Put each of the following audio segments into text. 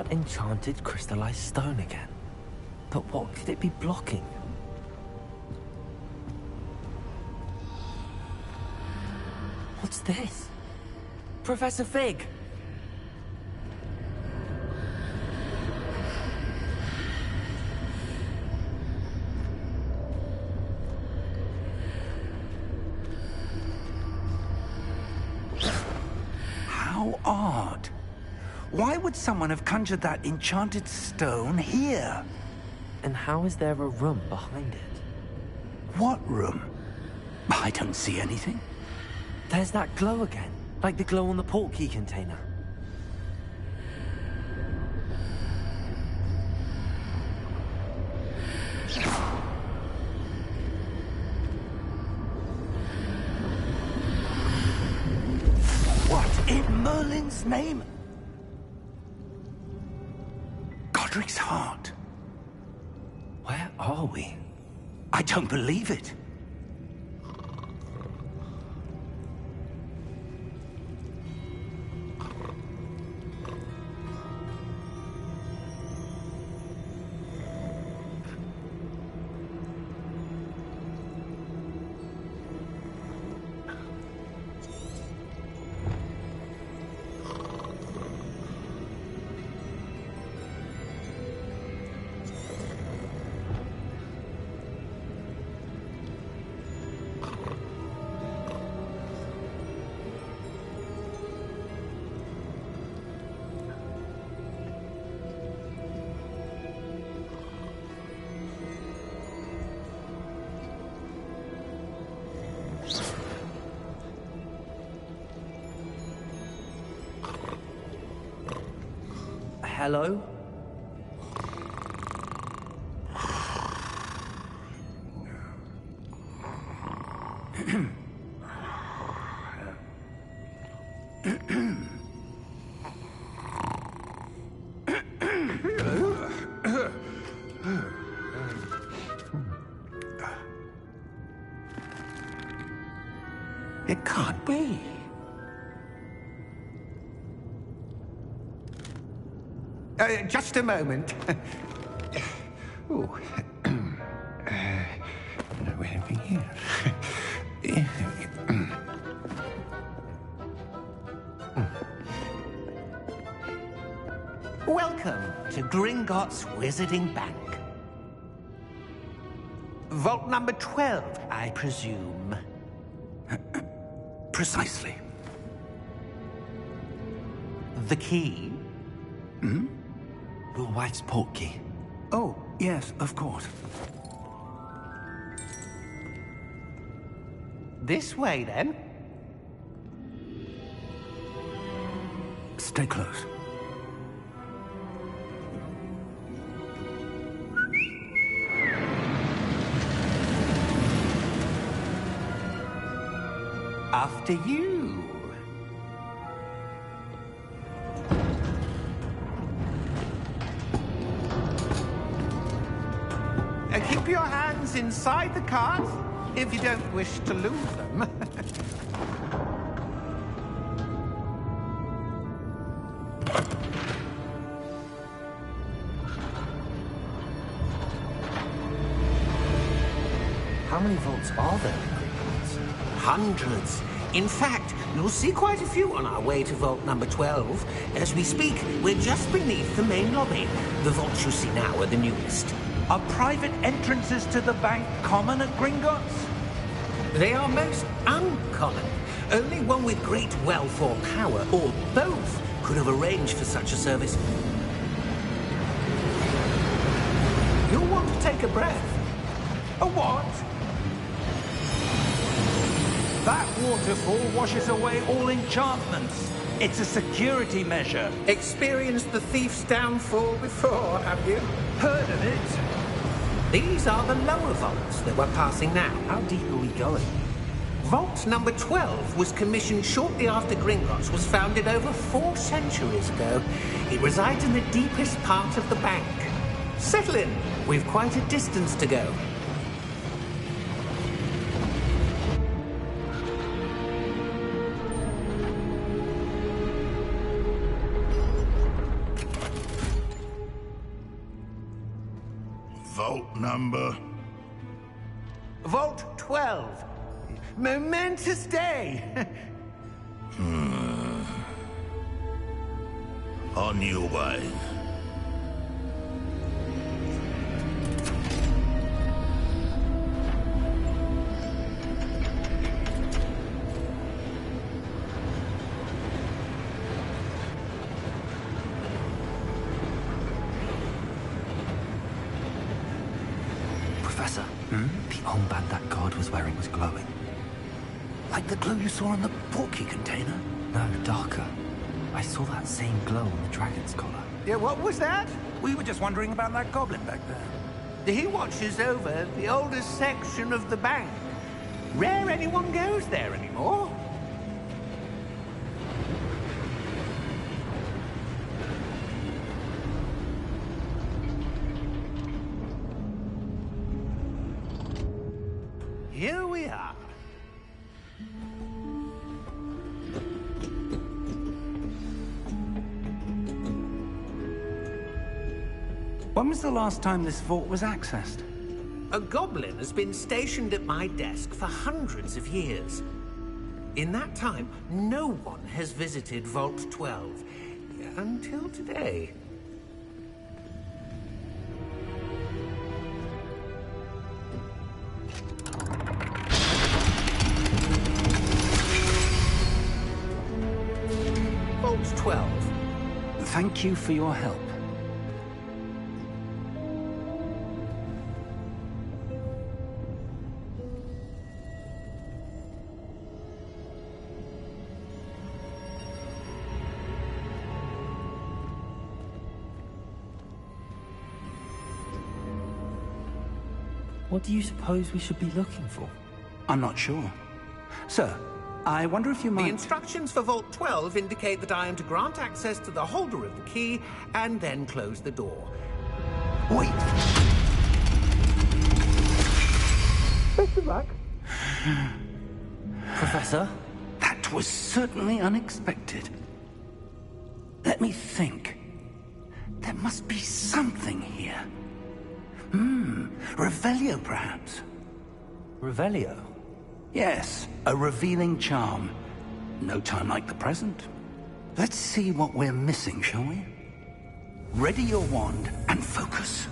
that enchanted crystallized stone again. But what could it be blocking? What's this? Professor Fig! How odd. Why would someone have conjured that enchanted stone here? And how is there a room behind it? What room? I don't see anything. There's that glow again, like the glow on the portkey container. What in Merlin's name? Godric's heart. Where are we? I don't believe it. Hello? It can't be. Just a moment. Oh. Where are we here? Welcome to Gringotts Wizarding Bank. Vault number 12, I presume. Precisely. The key? Hmm? Your wife's portkey. Oh, yes, of course. This way, then. Stay close. After you. Keep your hands inside the cart if you don't wish to lose them. How many vaults are there in Gringotts? Hundreds. In fact, you'll see quite a few on our way to vault number 12. As we speak, we're just beneath the main lobby. The vaults you see now are the newest. Are private entrances to the bank common at Gringotts? They are most uncommon. Only one with great wealth or power, or both, could have arranged for such a service. You'll want to take a breath. A what? That waterfall washes away all enchantments. It's a security measure. Experienced the thief's downfall before, have you? Heard of it? These are the lower vaults that we're passing now. How deep are we going? Vault number 12 was commissioned shortly after Gringotts was founded over 4 centuries ago. It resides in the deepest part of the bank. Settle in. We've quite a distance to go. Number? Vault 12. Momentous day. On your way. Professor, the armband that guard was wearing was glowing. Like the glow you saw on the portkey container? No, darker. I saw that same glow on the dragon's collar. Yeah, what was that? We were just wondering about that goblin back there. He watches over the oldest section of the bank. Rare anyone goes there anymore. Here we are. When was the last time this vault was accessed? A goblin has been stationed at my desk for hundreds of years. In that time, no one has visited Vault 12. Until today. Vault 12. Thank you for your help. What do you suppose we should be looking for? I'm not sure. Sir, I wonder if you might... The instructions for Vault 12 indicate that I am to grant access to the holder of the key and then close the door. Wait! Best of luck. Professor? That was certainly unexpected. Let me think. There must be something here. Revelio, perhaps? Revelio? Yes, a revealing charm. No time like the present. Let's see what we're missing, shall we? Ready your wand and focus.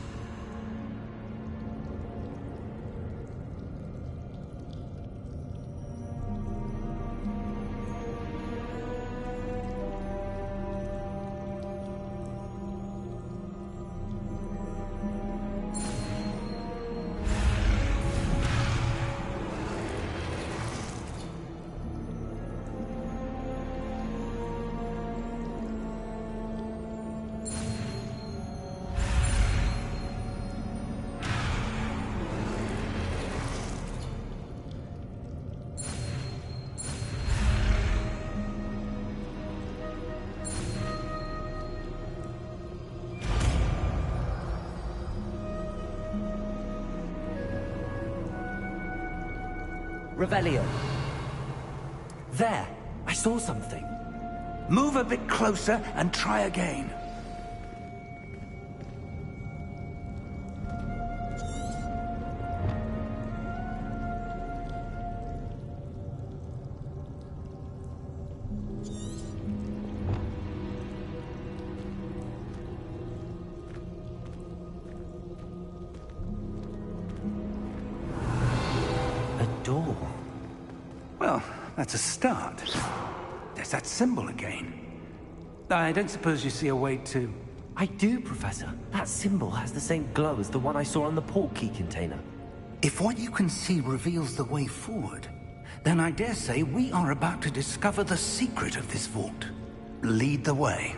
Revelio. There! I saw something. Move a bit closer and try again. Door. Well, that's a start. There's that symbol again. I don't suppose you see a way to... I do, Professor. That symbol has the same glow as the one I saw on the portkey container. If what you can see reveals the way forward, then I dare say we are about to discover the secret of this vault. Lead the way.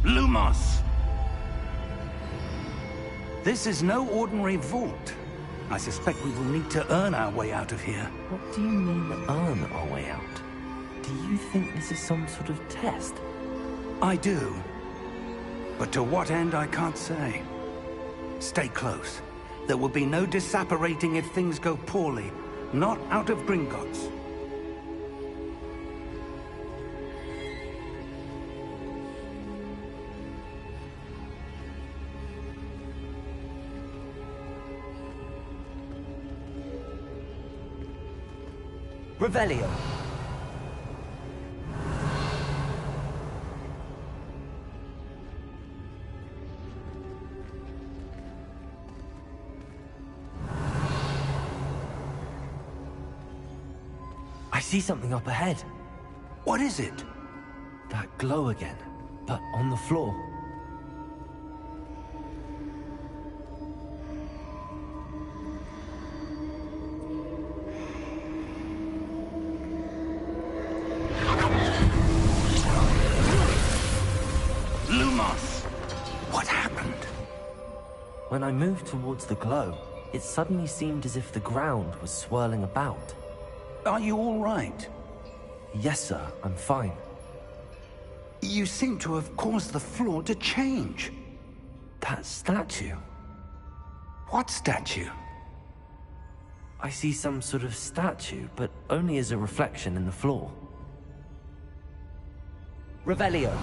Lumos! This is no ordinary vault. I suspect we will need to earn our way out of here. What do you mean, earn our way out? Do you think this is some sort of test? I do. But to what end, I can't say. Stay close. There will be no disapparating if things go poorly. Not out of Gringotts. Revelio. I see something up ahead. What is it? That glow again, but on the floor. Lumos! What happened? When I moved towards the glow, it suddenly seemed as if the ground was swirling about. Are you all right? Yes, sir, I'm fine. You seem to have caused the floor to change. That statue. What statue? I see some sort of statue, but only as a reflection in the floor. Revelio.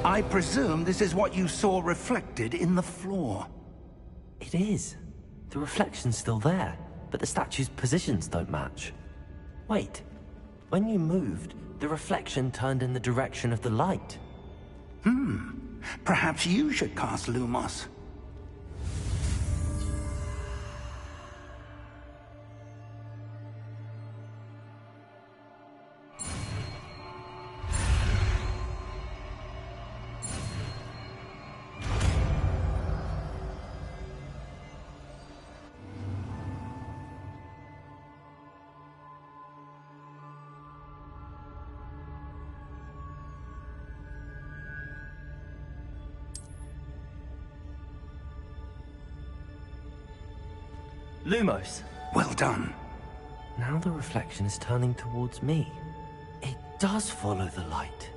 I presume this is what you saw reflected in the floor. It is. The reflection's still there, but the statue's positions don't match. Wait. When you moved, the reflection turned in the direction of the light. Perhaps you should cast Lumos. Lumos. Well done. Now the reflection is turning towards me. It does follow the light.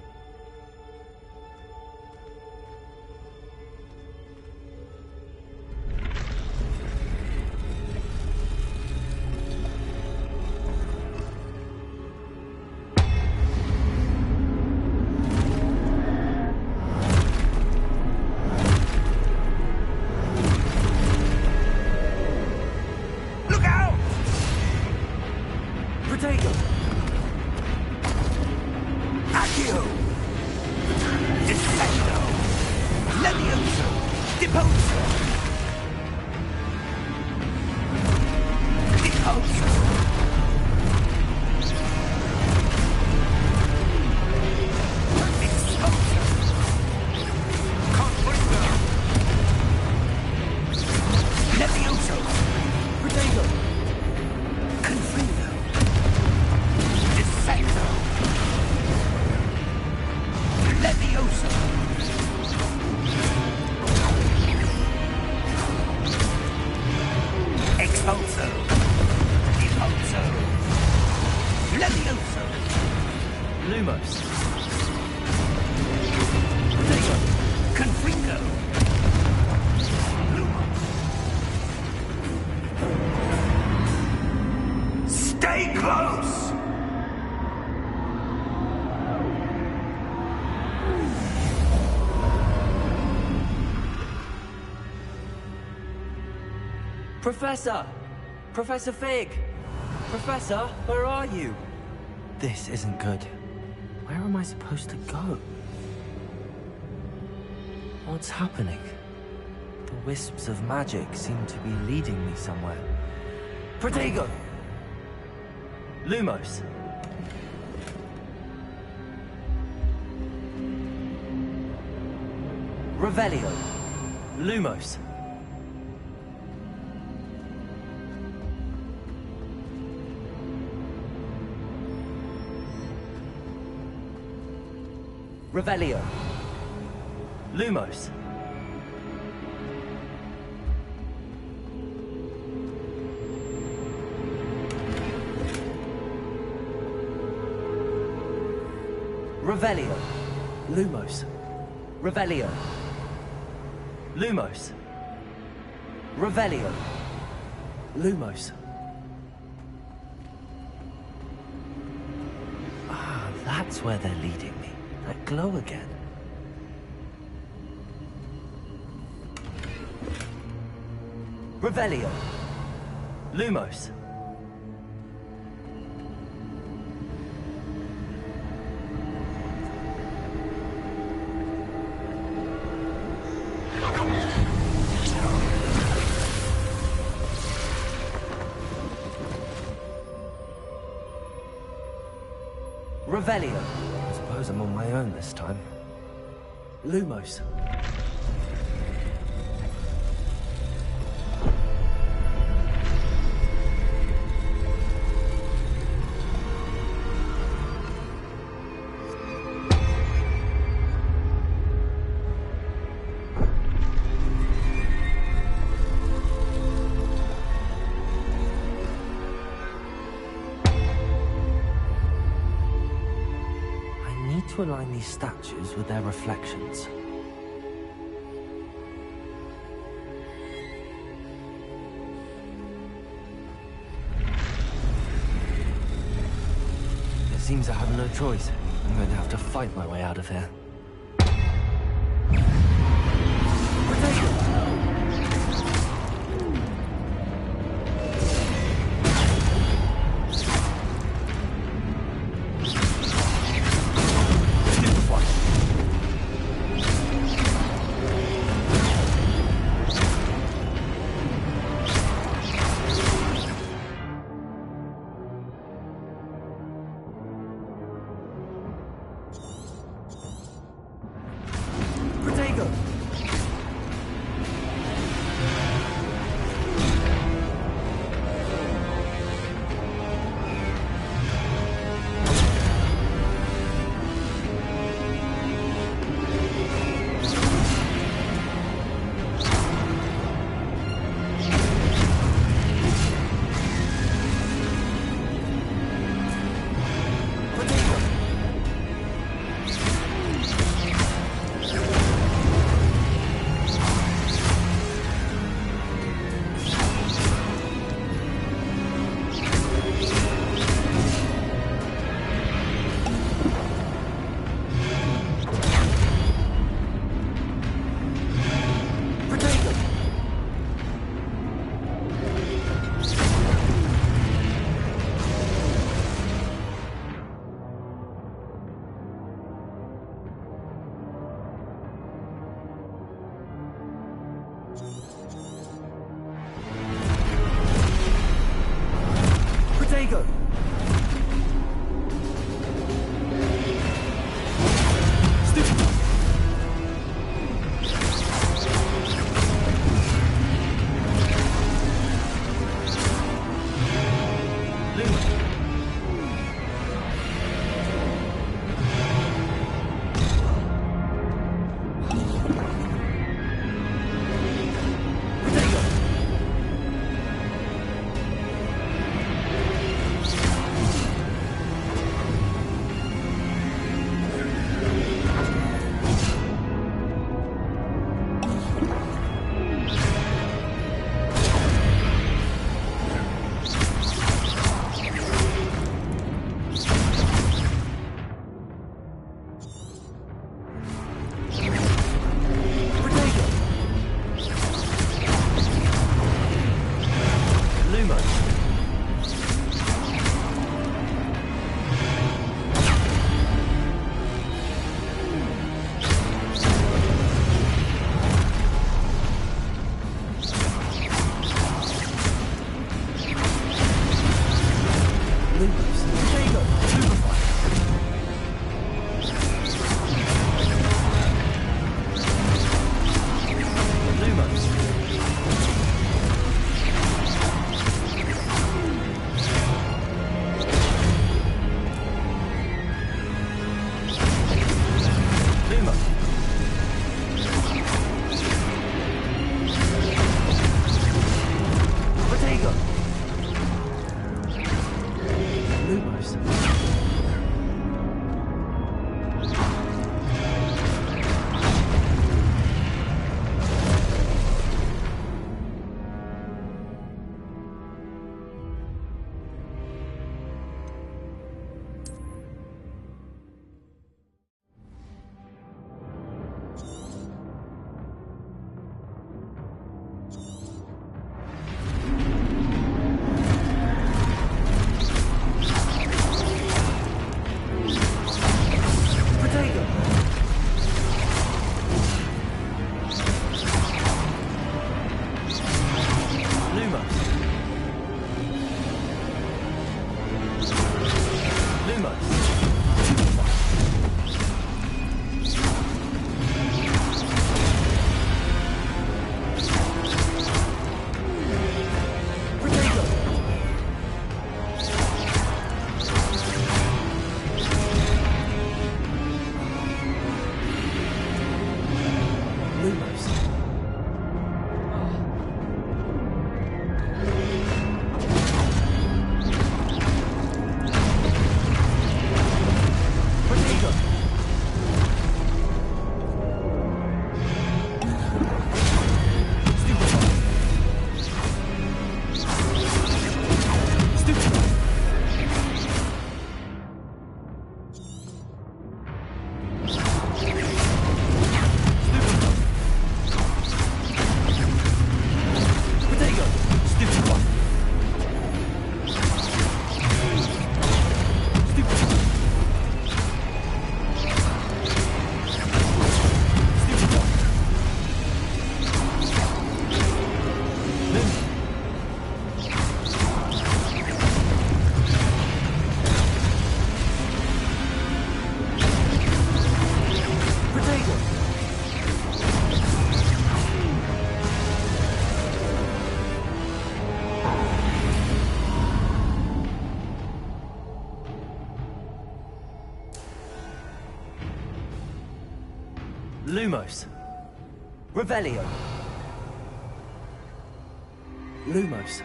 Professor! Professor Fig! Professor, where are you? This isn't good. Where am I supposed to go? What's happening? The wisps of magic seem to be leading me somewhere. Protego! Lumos! Revelio! Lumos! Revelio. Lumos. Revelio. Lumos. Revelio. Lumos. Revelio. Lumos. Ah, that's where they're leading me. That glow again. Revelio. Lumos. Revelio. I suppose I'm on my own this time. Lumos. To align these statues with their reflections. It seems I have no choice. I'm going to have to fight my way out of here. Lumos. Revelio. Lumos.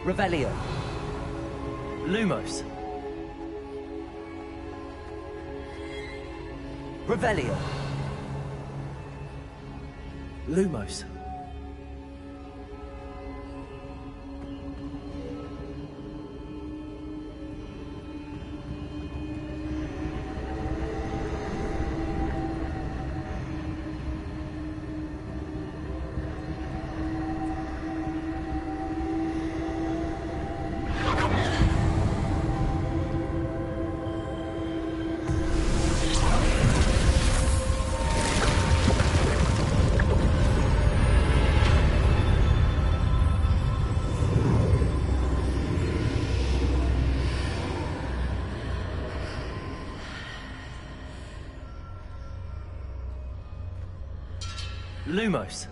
Revelio. Lumos. Revelio. Lumos. Lumos.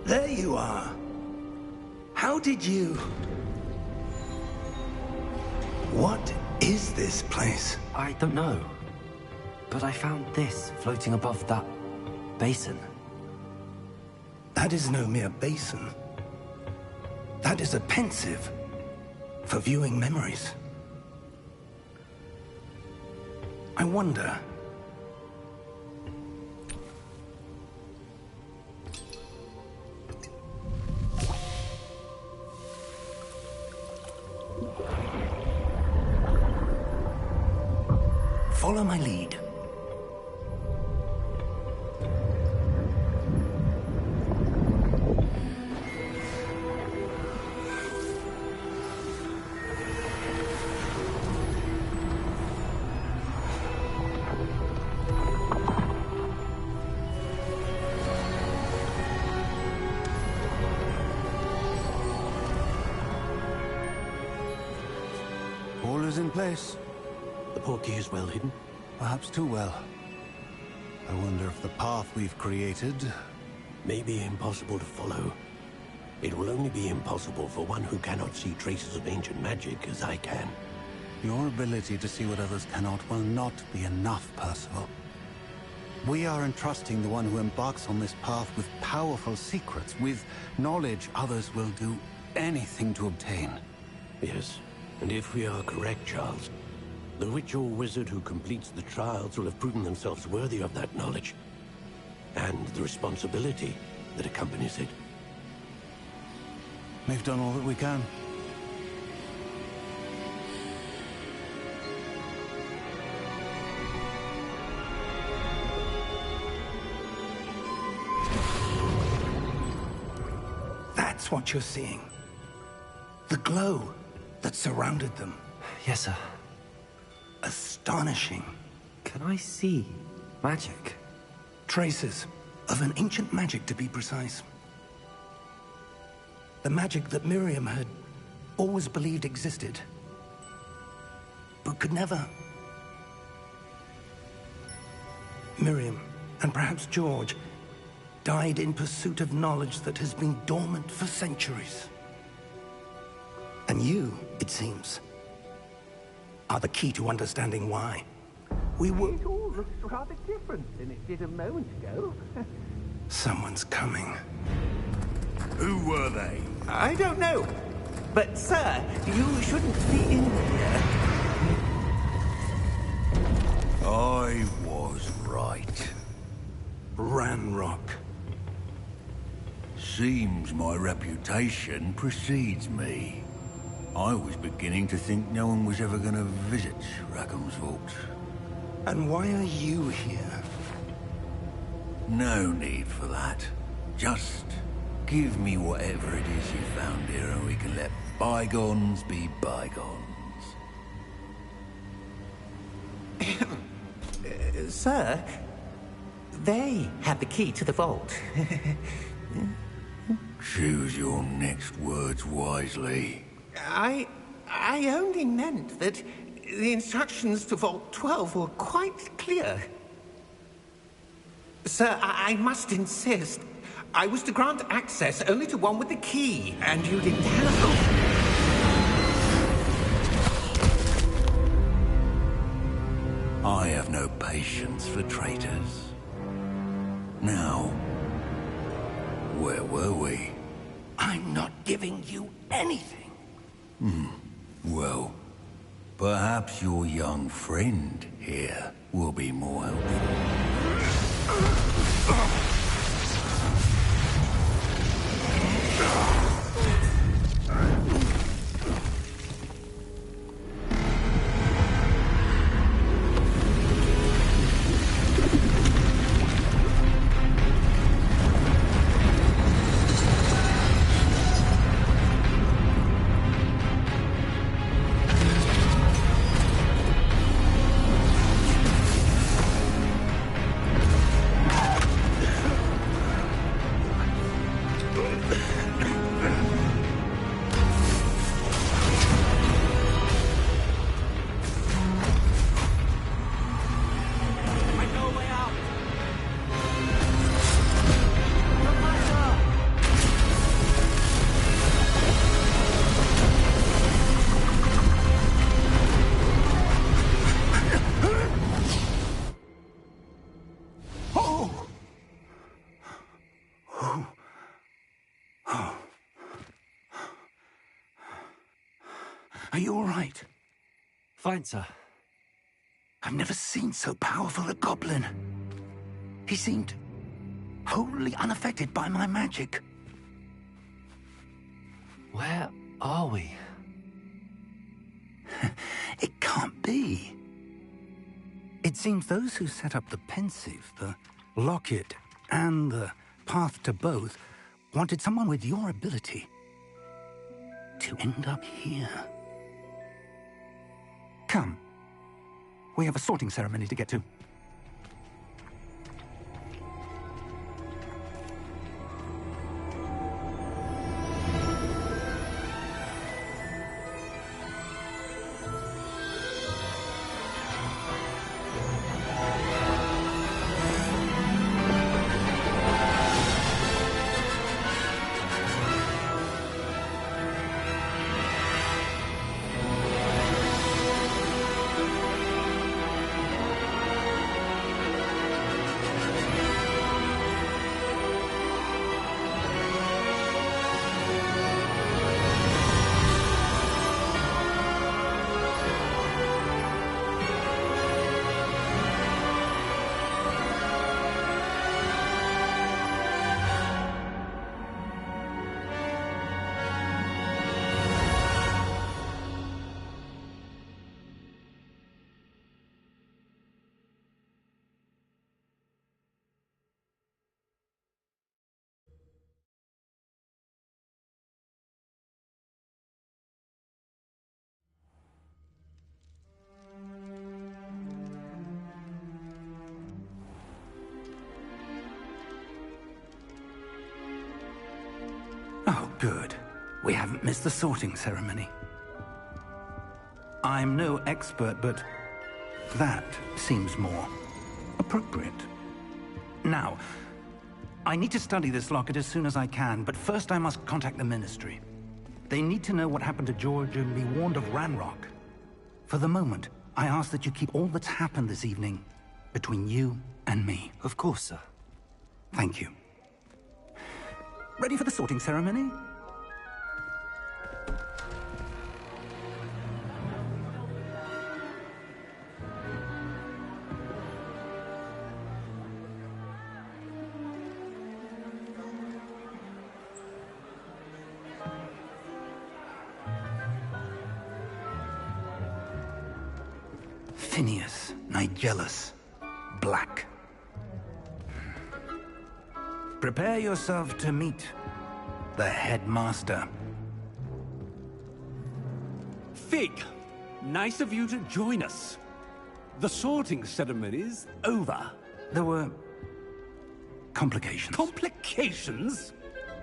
There you are. How did you... What is this place? I don't know. But I found this floating above that basin. That is no mere basin. That is a pensive for viewing memories. I wonder... Follow my lead. All is in place. The portkey is well hidden. Perhaps too well. I wonder if the path we've created... May be impossible to follow. It will only be impossible for one who cannot see traces of ancient magic as I can. Your ability to see what others cannot will not be enough, Percival. We are entrusting the one who embarks on this path with powerful secrets, with knowledge others will do anything to obtain. Yes, and if we are correct, Charles, the witch or wizard who completes the trials will have proven themselves worthy of that knowledge, and the responsibility that accompanies it. We've done all that we can. That's what you're seeing. The glow that surrounded them. Yes, sir. Astonishing. Can I see magic? Traces of an ancient magic, to be precise. The magic that Miriam had always believed existed, but could never. Miriam, and perhaps George, died in pursuit of knowledge that has been dormant for centuries. And you, it seems, are the key to understanding why. We were... It all looks rather different than it did a moment ago. Someone's coming. Who were they? I don't know. But, sir, you shouldn't be in here. I was right. Ranrock. Seems my reputation precedes me. I was beginning to think no one was ever going to visit Rackham's vault. And why are you here? No need for that. Just give me whatever it is you found here and we can let bygones be bygones. Sir, they had the key to the vault. Choose your next words wisely. I only meant that the instructions to Vault 12 were quite clear. Sir, I must insist. I was to grant access only to one with the key, and you didn't have. I have no patience for traitors. Now, where were we? I'm not giving you anything. Well, perhaps your young friend here will be more helpful. Are you all right? Fine, sir. I've never seen so powerful a goblin. He seemed wholly unaffected by my magic. Where are we? It can't be. It seems those who set up the pensive, the locket, and the path to both wanted someone with your ability to end up here. Come. We have a sorting ceremony to get to. Oh, good. We haven't missed the sorting ceremony. I'm no expert, but that seems more appropriate. Now, I need to study this locket as soon as I can, but first I must contact the Ministry. They need to know what happened to George and be warned of Ranrock. For the moment, I ask that you keep all that's happened this evening between you and me. Of course, sir. Thank you. Ready for the sorting ceremony? Phineas, Nigellus, Black. Prepare yourself to meet the headmaster. Fig, nice of you to join us. The sorting ceremony's over. There were complications. Complications?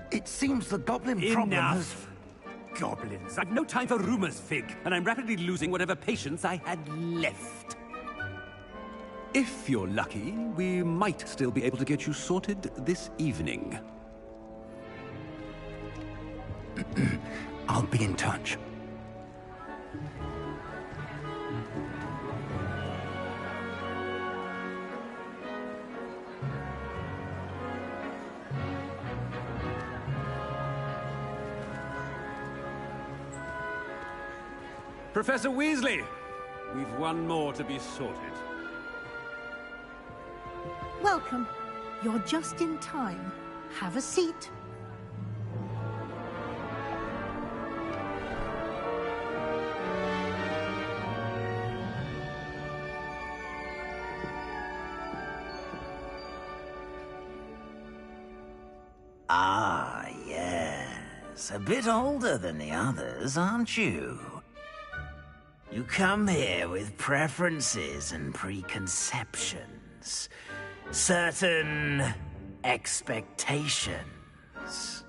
It seems the goblin problem has... Enough! Goblins. I've no time for rumors, Fig, and I'm rapidly losing whatever patience I had left. If you're lucky, we might still be able to get you sorted this evening. I'll be in touch. Professor Weasley, we've one more to be sorted. Welcome. You're just in time. Have a seat. Ah, yes. A bit older than the others, aren't you? You come here with preferences and preconceptions. Certain expectations.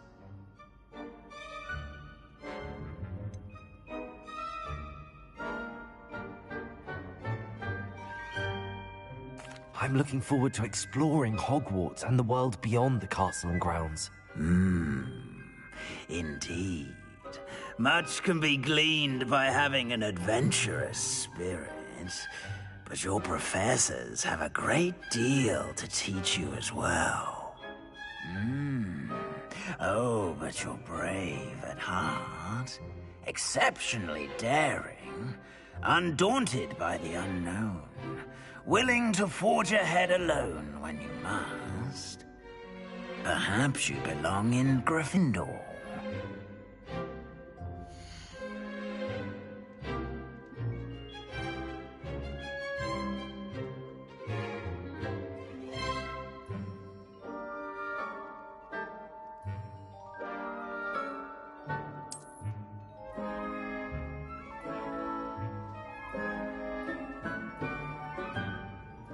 I'm looking forward to exploring Hogwarts and the world beyond the castle and grounds. Indeed. Much can be gleaned by having an adventurous spirit, but your professors have a great deal to teach you as well. Oh, but you're brave at heart, exceptionally daring, undaunted by the unknown, willing to forge ahead alone when you must. Perhaps you belong in Gryffindor.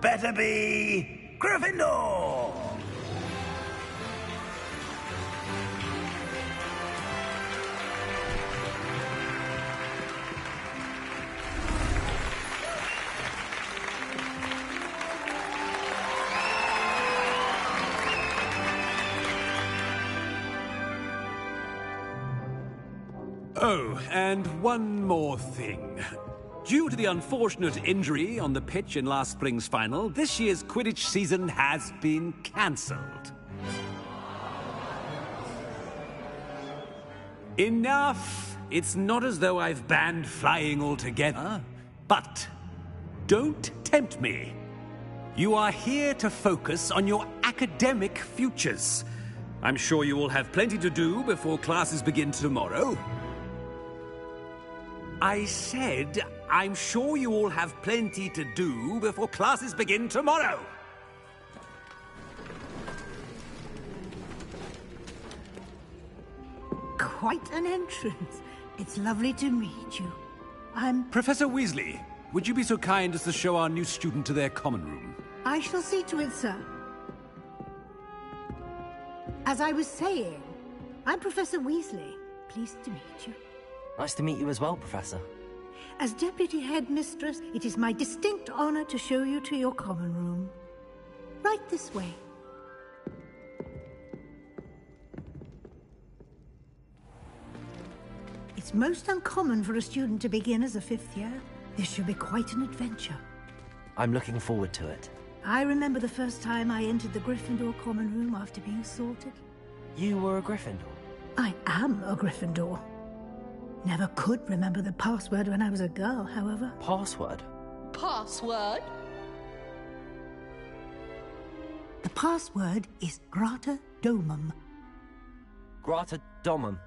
Better be Gryffindor! Oh, and one more thing. Due to the unfortunate injury on the pitch in last spring's final, this year's Quidditch season has been cancelled. Enough! It's not as though I've banned flying altogether, but don't tempt me. You are here to focus on your academic futures. I'm sure you will have plenty to do before classes begin tomorrow. I said, I'm sure you all have plenty to do before classes begin tomorrow. Quite an entrance. It's lovely to meet you. I'm... Professor Weasley, would you be so kind as to show our new student to their common room? I shall see to it, sir. As I was saying, I'm Professor Weasley. Pleased to meet you. Nice to meet you as well, Professor. As Deputy Headmistress, it is my distinct honor to show you to your common room. Right this way. It's most uncommon for a student to begin as a fifth year. This should be quite an adventure. I'm looking forward to it. I remember the first time I entered the Gryffindor common room after being sorted. You were a Gryffindor? I am a Gryffindor. Never could remember the password when I was a girl, however. Password? Password? The password is Grata Domum. Grata Domum.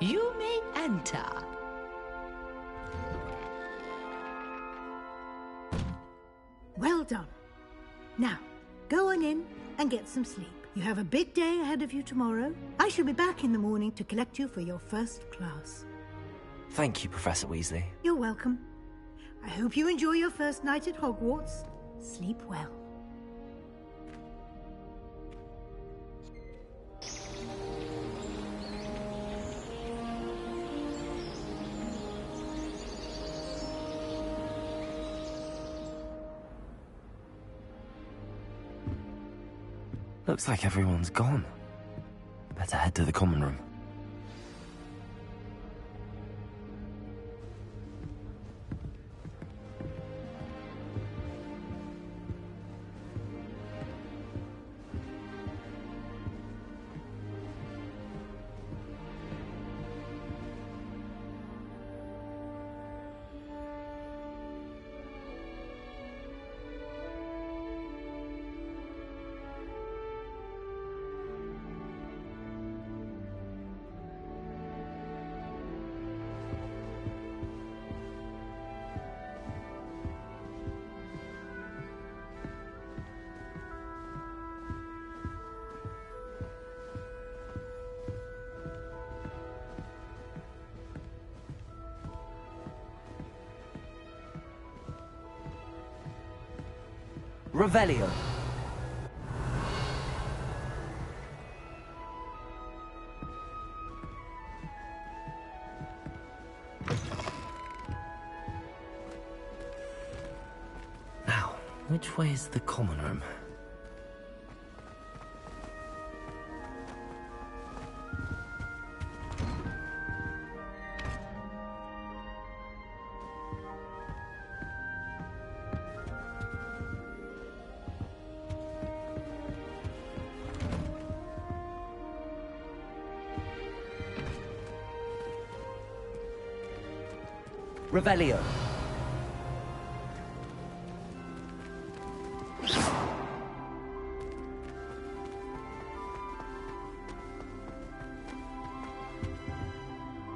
You may enter. Well done. Now, go on in and get some sleep. You have a big day ahead of you tomorrow. I shall be back in the morning to collect you for your first class. Thank you, Professor Weasley. You're welcome. I hope you enjoy your first night at Hogwarts. Sleep well. Looks like everyone's gone. Better head to the common room. Revelio. Now, which way is the common room? Revelio.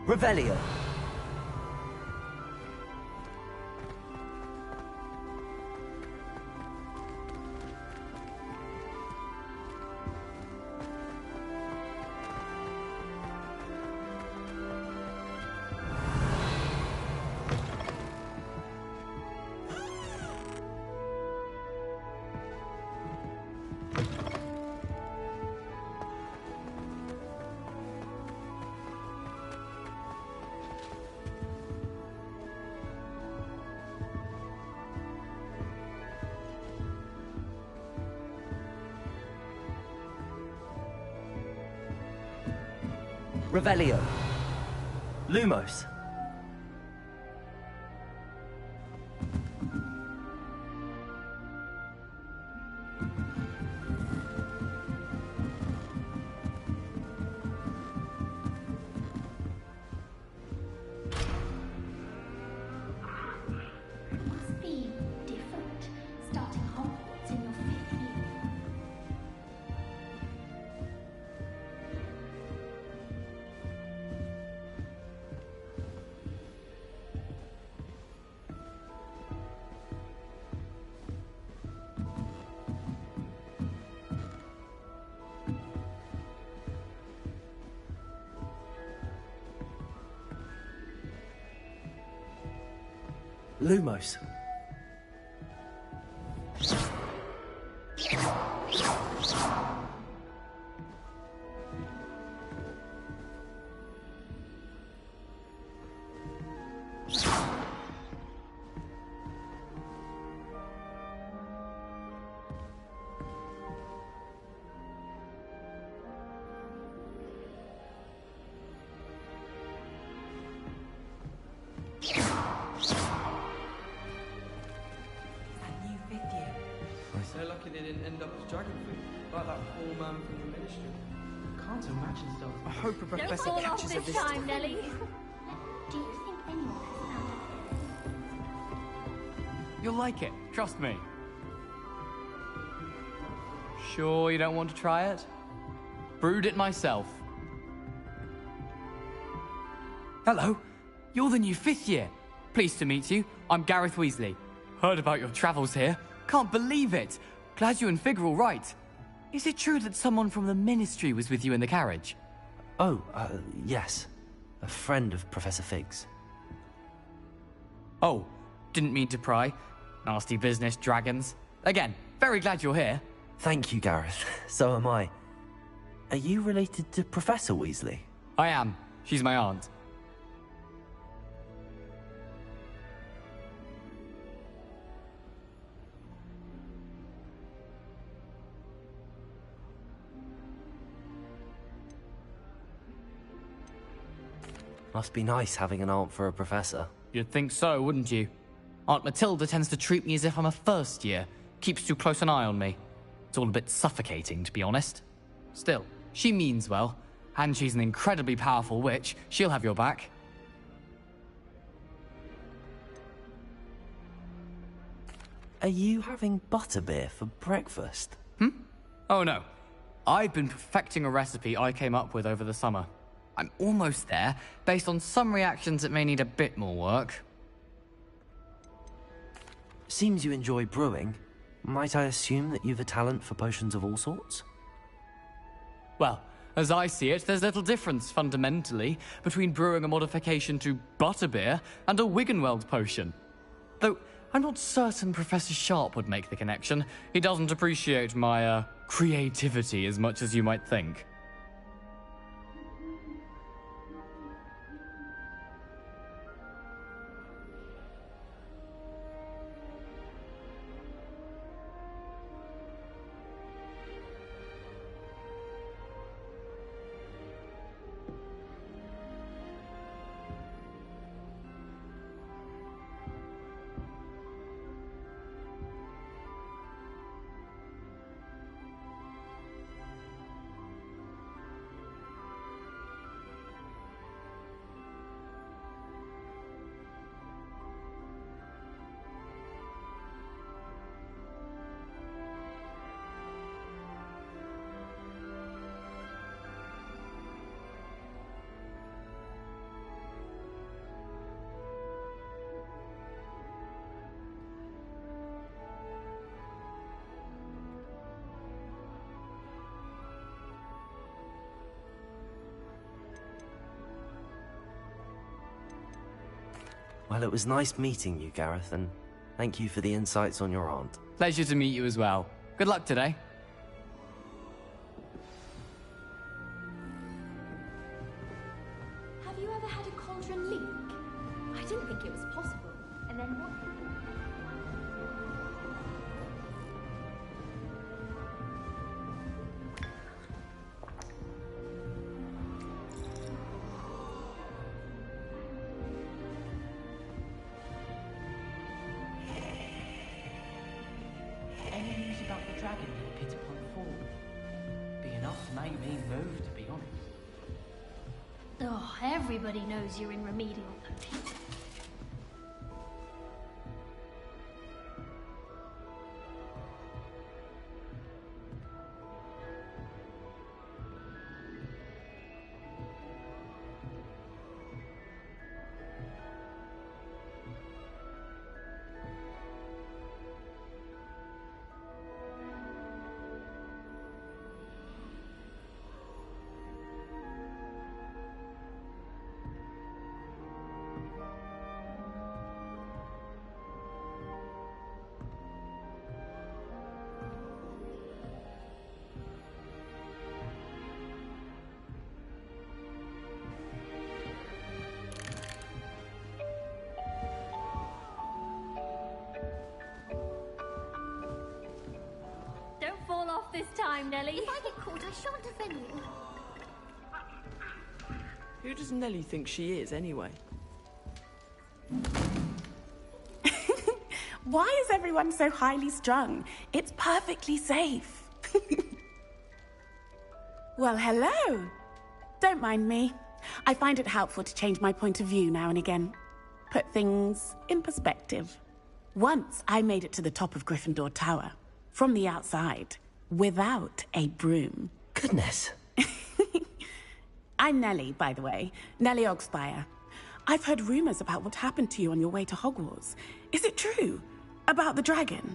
Revelio. Revelio. Lumos. Must be different, starting Hogwarts in your 5th year. Lumos. They're lucky they didn't end up as dragon food, like that poor man from the ministry. Can't imagine stuff. I hope a professor Don't fall off catches this this time, Nelly. Do you think anyone has found You'll like it, trust me. Sure you don't want to try it? Brewed it myself. Hello, you're the new 5th year. Pleased to meet you. I'm Gareth Weasley. Heard about your travels here. Can't believe it! Glad you and Fig are all right. Is it true that someone from the Ministry was with you in the carriage? Oh, yes. A friend of Professor Fig's. Oh, didn't mean to pry. Nasty business, dragons. Again, very glad you're here. Thank you, Gareth. So am I. Are you related to Professor Weasley? I am. She's my aunt. Must be nice having an aunt for a professor. You'd think so, wouldn't you? Aunt Matilda tends to treat me as if I'm a first year. Keeps too close an eye on me. It's all a bit suffocating, to be honest. Still, she means well. And she's an incredibly powerful witch. She'll have your back. Are you having butterbeer for breakfast? Oh no. I've been perfecting a recipe I came up with over the summer. I'm almost there, based on some reactions that may need a bit more work. Seems you enjoy brewing. Might I assume that you've a talent for potions of all sorts? Well, as I see it, there's little difference, fundamentally, between brewing a modification to butterbeer and a Wiggenweld potion. Though, I'm not certain Professor Sharp would make the connection. He doesn't appreciate my, creativity as much as you might think. Well, it was nice meeting you, Gareth, and thank you for the insights on your aunt. Pleasure to meet you as well. Good luck today. Have you ever had a cauldron leak? I didn't think it was possible. And then what? Any news about the dragon in the pit upon fall? Be enough to make me move, to be honest. Oh, everybody knows you're in remedial. Don't fall off this time, Nellie. If I get caught, I shan't offend you. Who does Nellie think she is, anyway? Why is everyone so highly strung? It's perfectly safe. Well, hello. Don't mind me. I find it helpful to change my point of view now and again. Put things in perspective. Once I made it to the top of Gryffindor Tower, from the outside, without a broom. Goodness. I'm Nellie, by the way. Nellie Ogspire. I've heard rumors about what happened to you on your way to Hogwarts. Is it true? About the dragon?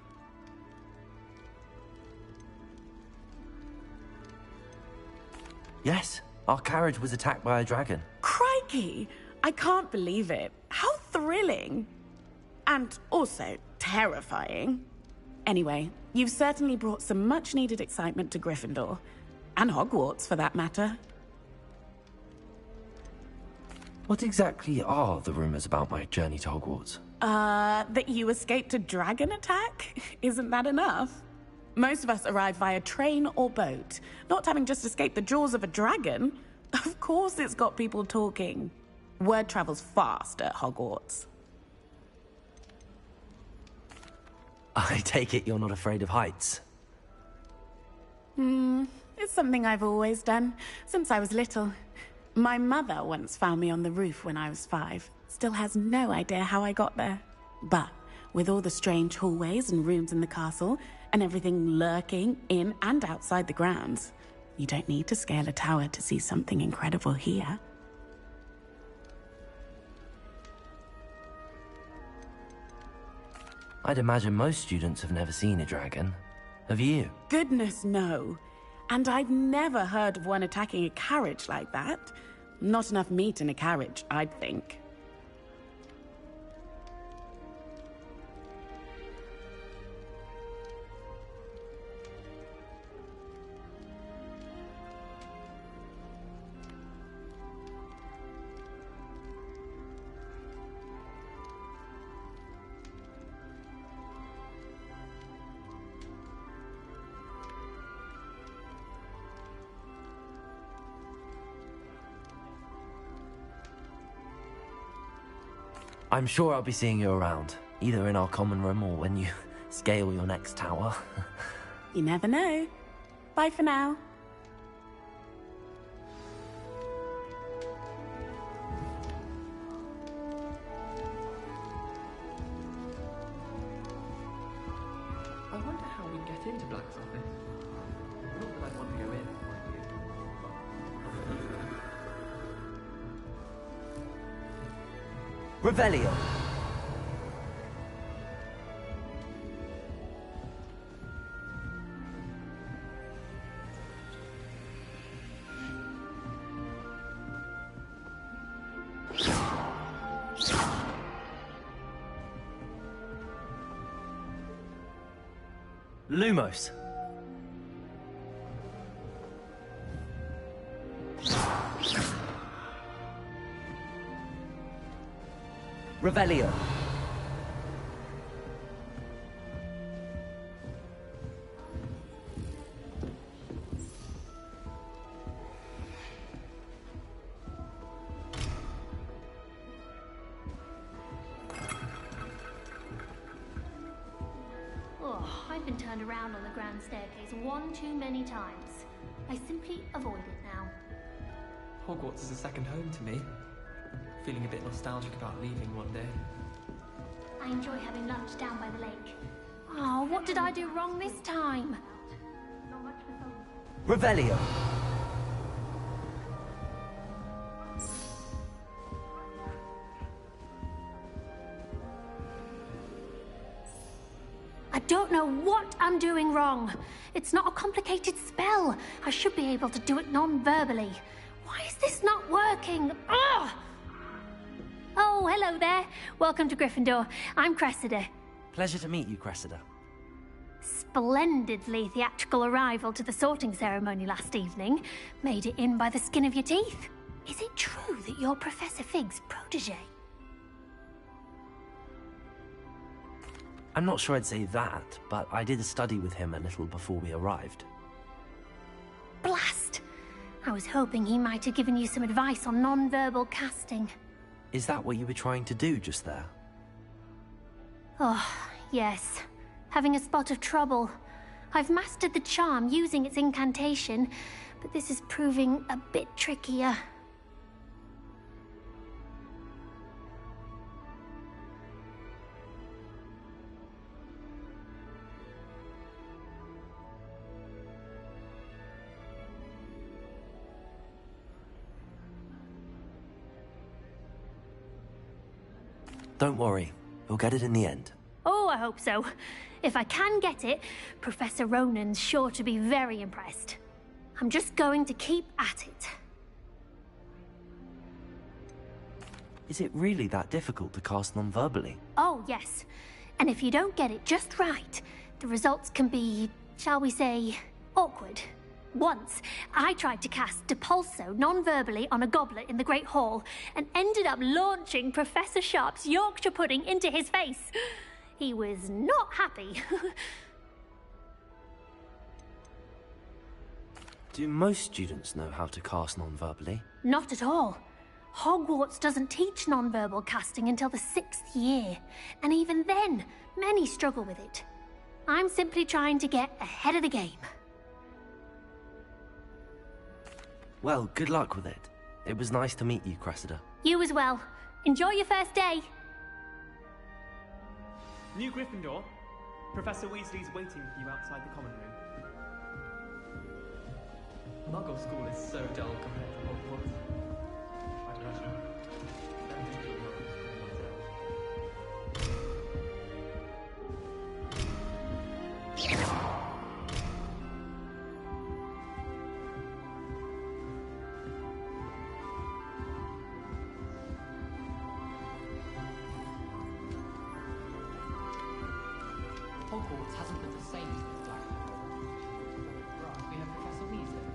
Yes, our carriage was attacked by a dragon. Crikey! I can't believe it. How thrilling! And also terrifying. Anyway, you've certainly brought some much-needed excitement to Gryffindor. And Hogwarts, for that matter. What exactly are the rumors about my journey to Hogwarts? That you escaped a dragon attack? Isn't that enough? Most of us arrive via train or boat, not having just escaped the jaws of a dragon. Of course it's got people talking. Word travels fast at Hogwarts. I take it you're not afraid of heights? It's something I've always done, since I was little. My mother once found me on the roof when I was 5. Still has no idea how I got there. But with all the strange hallways and rooms in the castle, and everything lurking in and outside the grounds, you don't need to scale a tower to see something incredible here. I'd imagine most students have never seen a dragon. Have you? Goodness, no. And I've never heard of one attacking a carriage like that. Not enough meat in a carriage, I'd think. I'm sure I'll be seeing you around, either in our common room or when you scale your next tower. You never know. Bye for now. I wonder how we get into Black's office. Not that I'd want to go in, mind you. Revelio. Lumos. Revelio. Oh, I've been turned around on the grand staircase one too many times. I simply avoid it now. Hogwarts is a second home to me. Feeling a bit nostalgic about leaving one day. I enjoy having lunch down by the lake. Oh, what did I do wrong this time? Revelio. I don't know what I'm doing wrong. It's not a complicated spell. I should be able to do it non-verbally. Why is this not working? Ugh! Oh, hello there. Welcome to Gryffindor. I'm Cressida. Pleasure to meet you, Cressida. Splendidly theatrical arrival to the sorting ceremony last evening. Made it in by the skin of your teeth. Is it true that you're Professor Fig's protege? I'm not sure I'd say that, but I did study with him a little before we arrived. Blast! I was hoping he might have given you some advice on non-verbal casting. Is that what you were trying to do just there? Oh, yes. Having a spot of trouble. I've mastered the charm using its incantation, but this is proving a bit trickier. Don't worry, we'll get it in the end. Oh, I hope so. If I can get it, Professor Ronan's sure to be very impressed. I'm just going to keep at it. Is it really that difficult to cast non-verbally? Oh, yes. And if you don't get it just right, the results can be, shall we say, awkward. Once, I tried to cast Depulso non-verbally on a goblet in the Great Hall and ended up launching Professor Sharp's Yorkshire pudding into his face. He was not happy. Do most students know how to cast non-verbally? Not at all. Hogwarts doesn't teach non-verbal casting until the 6th year, and even then, many struggle with it. I'm simply trying to get ahead of the game. Well, good luck with it. It was nice to meet you, Cressida. You as well. Enjoy your first day. New Gryffindor. Professor Weasley's waiting for you outside the common room. Muggle school is so dull compared to Hogwarts. I don't know. Hogwarts hasn't been the same since Blackpool. Right, we have Professor Weasley.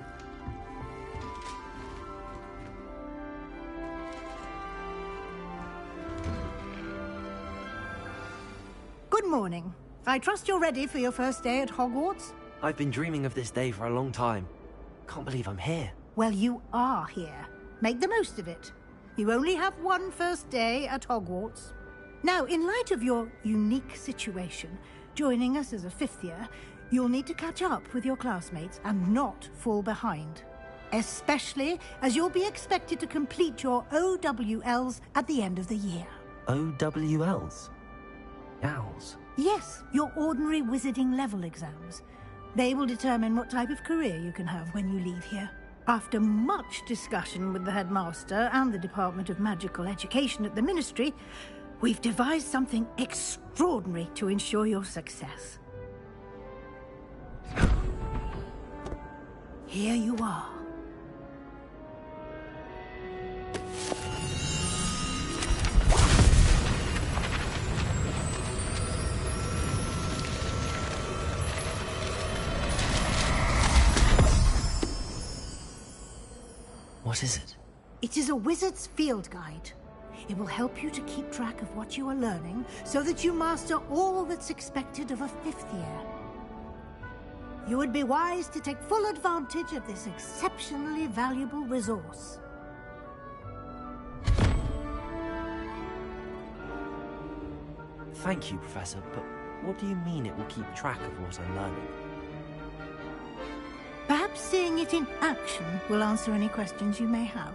Good morning. I trust you're ready for your first day at Hogwarts? I've been dreaming of this day for a long time. Can't believe I'm here. Well, you are here. Make the most of it. You only have one first day at Hogwarts. Now, in light of your unique situation, joining us as a 5th year, you'll need to catch up with your classmates and not fall behind. Especially as you'll be expected to complete your OWLs at the end of the year. OWLs? Owls? Yes, your ordinary wizarding level exams. They will determine what type of career you can have when you leave here. After much discussion with the headmaster and the Department of Magical Education at the Ministry, we've devised something extraordinary to ensure your success. Here you are. What is it? It is a wizard's field guide. It will help you to keep track of what you are learning so that you master all that's expected of a 5th year. You would be wise to take full advantage of this exceptionally valuable resource. Thank you, Professor, but what do you mean it will keep track of what I'm learning? Perhaps seeing it in action will answer any questions you may have.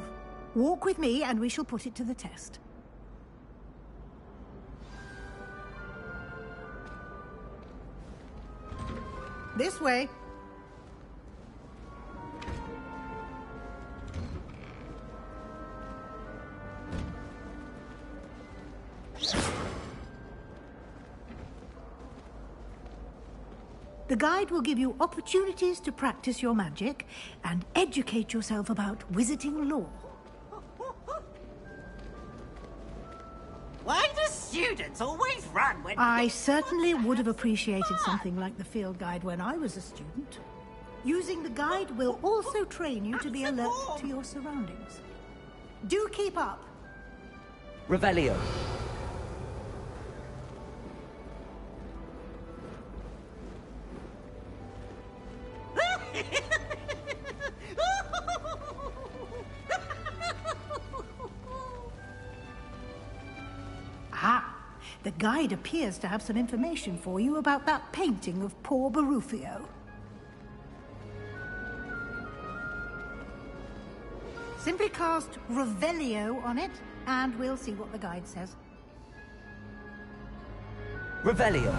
Walk with me and we shall put it to the test. This way. The guide will give you opportunities to practice your magic and educate yourself about wizarding lore. Why do students always run when... I certainly would have appreciated something like the field guide when I was a student. Using the guide will also train you to be alert to your surroundings. Do keep up. Revelio. Ah, the guide appears to have some information for you about that painting of poor Barufio. Simply cast Revelio on it, and we'll see what the guide says. Revelio.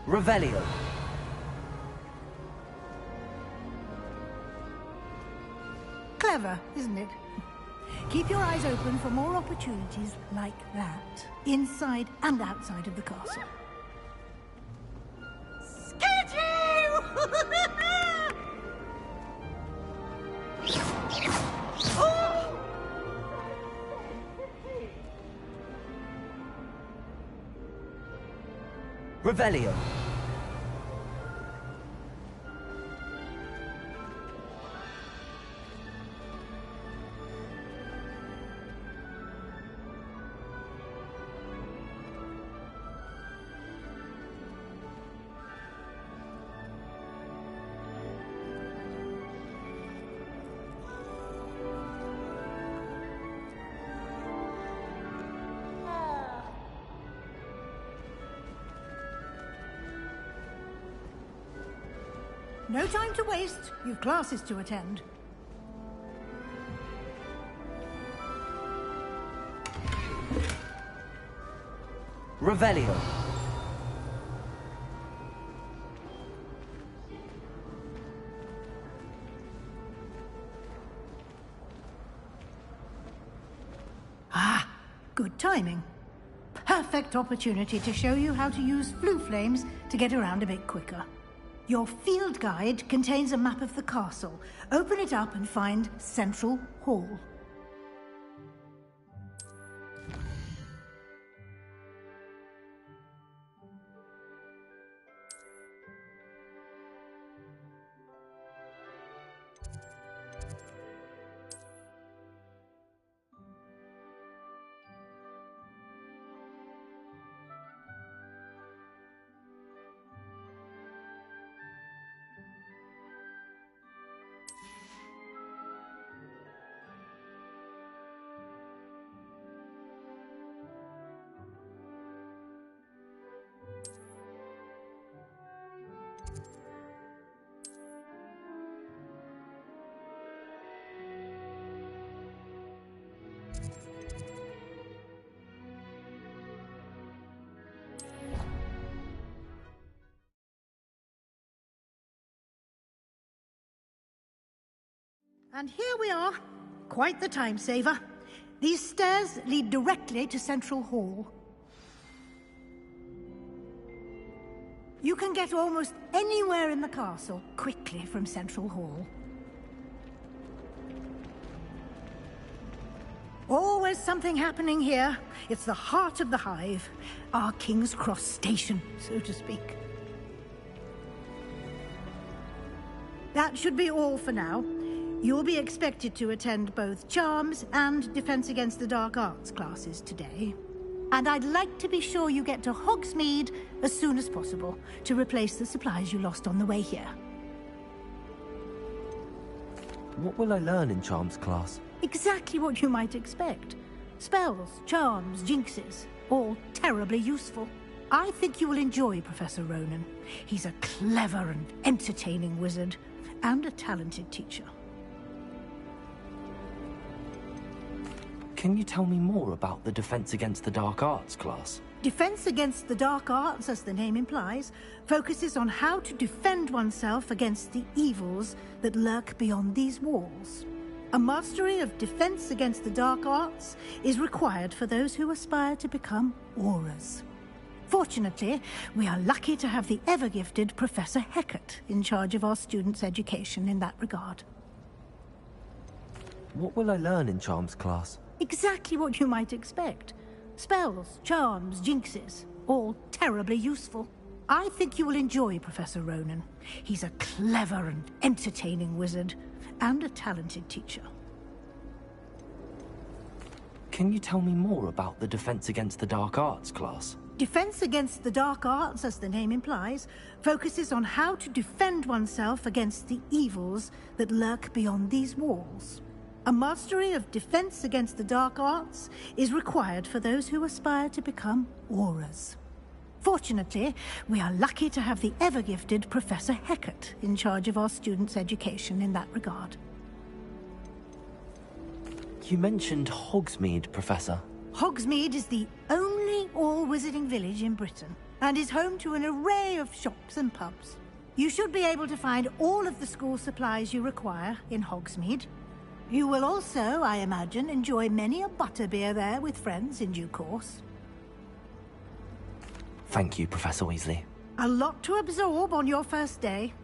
Revelio. Clever, isn't it? Keep your eyes open for more opportunities like that, inside and outside of the castle. Revelio. No time to waste. You've classes to attend. Revelio. Ah, good timing. Perfect opportunity to show you how to use flue flames to get around a bit quicker. Your field guide contains a map of the castle. Open it up and find Central Hall. And here we are. Quite the time saver. These stairs lead directly to Central Hall. You can get almost anywhere in the castle quickly from Central Hall. Always something happening here. It's the heart of the hive. Our King's Cross station, so to speak. That should be all for now. You'll be expected to attend both Charms and Defense Against the Dark Arts classes today. And I'd like to be sure you get to Hogsmeade as soon as possible to replace the supplies you lost on the way here. What will I learn in Charms class? Exactly what you might expect. Spells, charms, jinxes, all terribly useful. I think you will enjoy Professor Ronan. He's a clever and entertaining wizard, and a talented teacher. Can you tell me more about the Defense Against the Dark Arts class? Defense Against the Dark Arts, as the name implies, focuses on how to defend oneself against the evils that lurk beyond these walls. A mastery of Defense Against the Dark Arts is required for those who aspire to become auras. Fortunately, we are lucky to have the ever-gifted Professor Hecat in charge of our students' education in that regard. What will I learn in Charms class? Exactly what you might expect. Spells, charms, jinxes, all terribly useful. I think you will enjoy Professor Ronan. He's a clever and entertaining wizard, and a talented teacher. Can you tell me more about the Defense Against the Dark Arts class? Defense Against the Dark Arts, as the name implies, focuses on how to defend oneself against the evils that lurk beyond these walls. A mastery of Defense Against the Dark Arts is required for those who aspire to become auras. Fortunately, we are lucky to have the ever-gifted Professor Hecat in charge of our students' education in that regard. You mentioned Hogsmeade, Professor. Hogsmeade is the only all-wizarding village in Britain, and is home to an array of shops and pubs. You should be able to find all of the school supplies you require in Hogsmeade. You will also, I imagine, enjoy many a butterbeer there with friends in due course. Thank you, Professor Weasley. A lot to absorb on your first day,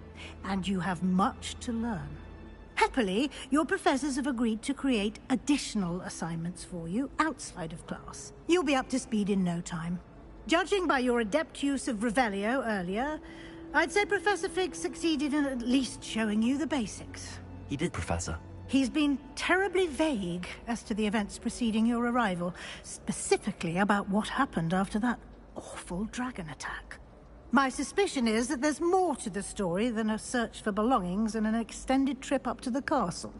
and you have much to learn. Happily, your professors have agreed to create additional assignments for you outside of class. You'll be up to speed in no time. Judging by your adept use of Revelio earlier, I'd say Professor Fig succeeded in at least showing you the basics. He did, Professor. He's been terribly vague as to the events preceding your arrival, specifically about what happened after that awful dragon attack. My suspicion is that there's more to the story than a search for belongings and an extended trip up to the castle.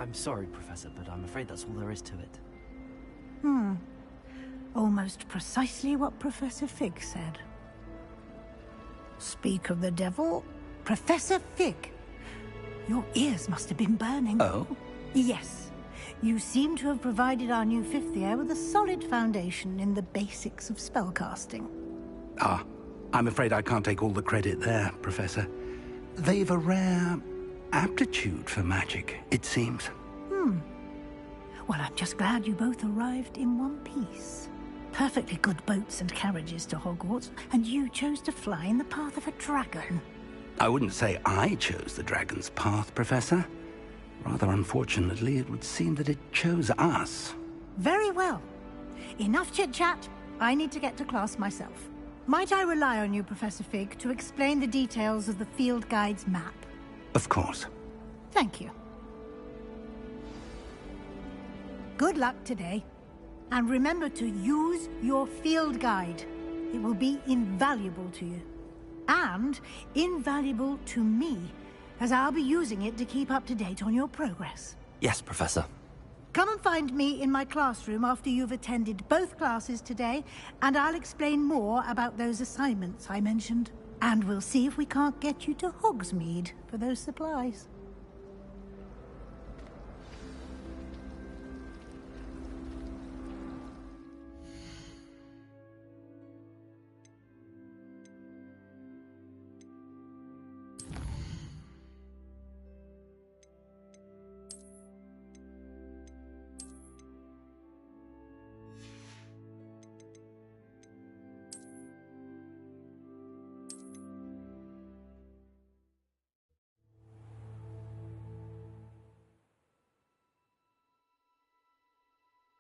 I'm sorry, Professor, but I'm afraid that's all there is to it. Almost precisely what Professor Fig said. Speak of the devil, Professor Fig. Your ears must have been burning. Oh? Yes. You seem to have provided our new fifth year with a solid foundation in the basics of spellcasting. Ah, I'm afraid I can't take all the credit there, Professor. They've a rare aptitude for magic, it seems. Well, I'm just glad you both arrived in one piece. Perfectly good boats and carriages to Hogwarts, and you chose to fly in the path of a dragon. I wouldn't say I chose the dragon's path, Professor. Rather unfortunately, it would seem that it chose us. Very well. Enough chit-chat. I need to get to class myself. Might I rely on you, Professor Fig, to explain the details of the field guide's map? Of course. Thank you. Good luck today. And remember to use your field guide. It will be invaluable to you. And invaluable to me, as I'll be using it to keep up to date on your progress. Yes, Professor. Come and find me in my classroom after you've attended both classes today, and I'll explain more about those assignments I mentioned. And we'll see if we can't get you to Hogsmeade for those supplies.